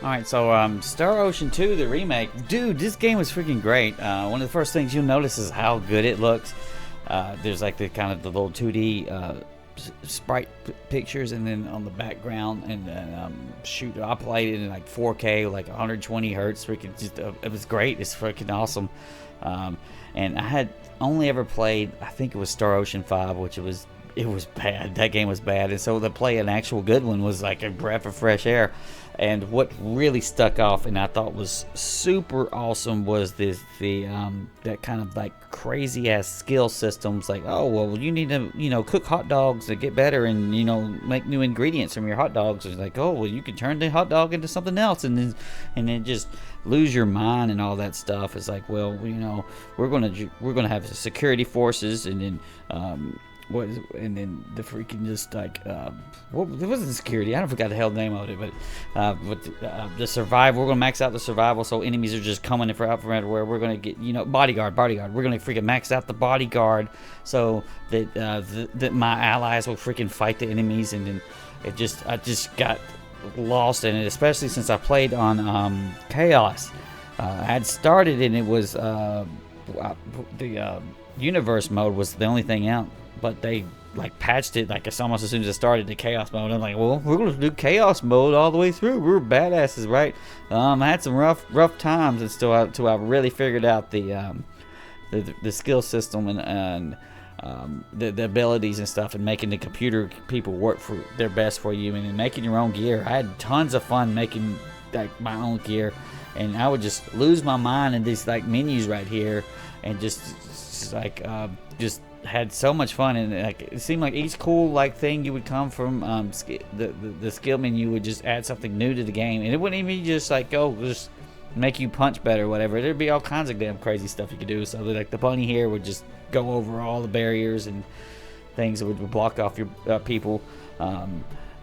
Alright, so Star Ocean 2, the remake. Dude, this game was freaking great. One of the first things you'll notice is how good it looks. There's like the kind of the little 2D sprite pictures, and then on the background, and then shoot, I played it in like 4K, like 120 hertz. Freaking, just it was great. It's freaking awesome. And I had only ever played, I think it was Star Ocean 5, which it was bad. That game was bad, and so to play an actual good one was like a breath of fresh air. And what really stuck off and I thought was super awesome was that kind of like crazy ass skill systems. Like, oh well, you need to cook hot dogs to get better, and make new ingredients from your hot dogs. It's like, oh well, you can turn the hot dog into something else, and then just lose your mind and all that stuff. It's like, well, we're gonna have security forces, and then and then the freaking just like what it wasn't security. I don't forgot the hell name of it, but the survival. We're gonna max out the survival, so enemies are just coming out from everywhere. We're gonna get bodyguard. We're gonna freaking max out the bodyguard so that my allies will freaking fight the enemies, and then I just got lost in it, especially since I played on Chaos. I had started and it was the universe mode was the only thing out, but they like patched it like it's almost as soon as it started the chaos mode. I'm like, well, we're gonna do chaos mode all the way through. We're badasses, right? I had some rough times until I really figured out the skill system and the abilities and stuff, and making the computer people work for their best for you, and then making your own gear. I had tons of fun making like my own gear, and I would just lose my mind in these like menus right here, and just had so much fun. And like it seemed like each cool like thing you would come from the skill menu would just add something new to the game, and it wouldn't even just like just make you punch better or whatever. There'd be all kinds of damn crazy stuff you could do. So like the bunny here would just go over all the barriers and things that would block off your people.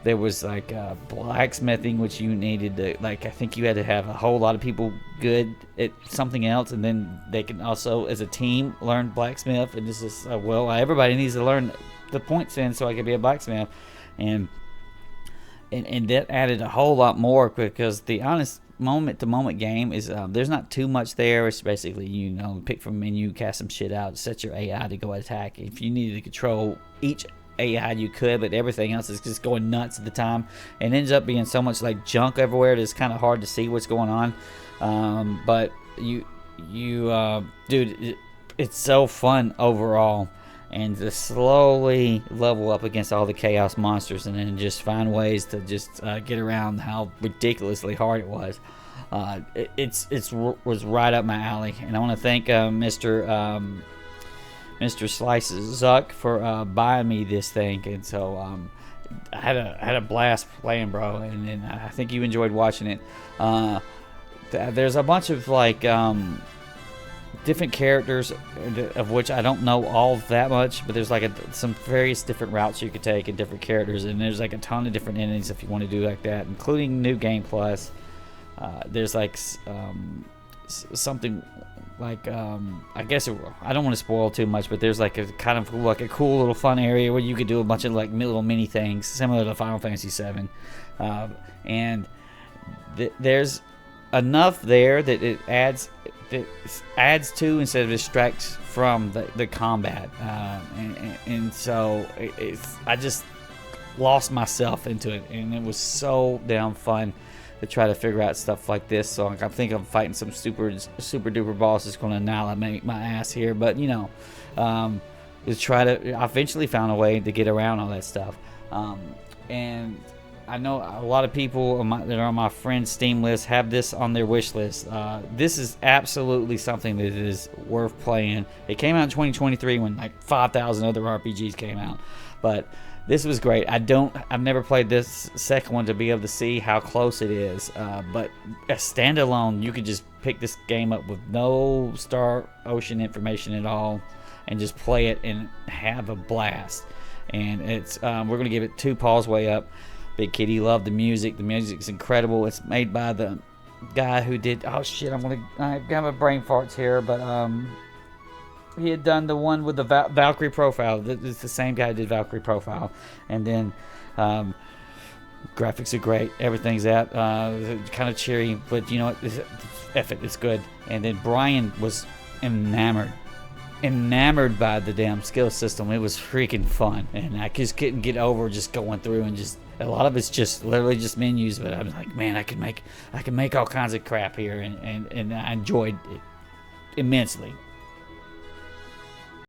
There was like blacksmithing, which you needed to, like, I think you had to have a whole lot of people good at something else, and then they can also, as a team, learn blacksmith. And this is, everybody needs to learn the points in so I could be a blacksmith. And that added a whole lot more, because the honest moment-to-moment game is there's not too much there. It's basically, pick from a menu, cast some shit out, set your AI to go attack. If you needed to control each AI you could, but everything else is just going nuts at the time, and ends up being so much like junk everywhere that it's kind of hard to see what's going on. But dude, it's so fun overall, and to slowly level up against all the chaos monsters, and then just find ways to just get around how ridiculously hard it was. It was right up my alley, and I want to thank Mr. Sliced Zuck for buying me this thing. And so I had a blast playing, bro, and I think you enjoyed watching it. There's a bunch of like different characters, of which I don't know all that much, but there's like some various different routes you could take and different characters, and there's like a ton of different endings if you want to do like that, including New Game Plus. There's like something like I guess I don't want to spoil too much, but there's like a kind of like a cool little fun area where you could do a bunch of like little mini things similar to Final Fantasy VII, and there's enough there that it adds to instead of distracts from the combat, and so I just lost myself into it, and it was so damn fun to try to figure out stuff like this. So I think I'm fighting some super duper boss that's going to annihilate my ass here, but I eventually found a way to get around all that stuff. And I know a lot of people that are on my friend's Steam list have this on their wish list. This is absolutely something that is worth playing. It came out in 2023 when like 5,000 other RPGs came out, but this was great. I've never played this second one to be able to see how close it is. But as standalone, you could just pick this game up with no Star Ocean information at all, and just play it and have a blast. And it's we're gonna give it 2 paws way up. Big Kitty loved the music. The music's incredible. It's made by the guy who did. Oh shit! I got my brain farts here, but he had done the one with the Valkyrie Profile. It's the same guy who did Valkyrie Profile. And then Graphics are great. Everything's out. Kind of cheery, but you know what? F it, it's good. And then Brian was enamored by the damn skill system. It was freaking fun, and I just couldn't get over just going through and just a lot of it's just literally just menus. But I was like, man, I can make all kinds of crap here, and I enjoyed it immensely.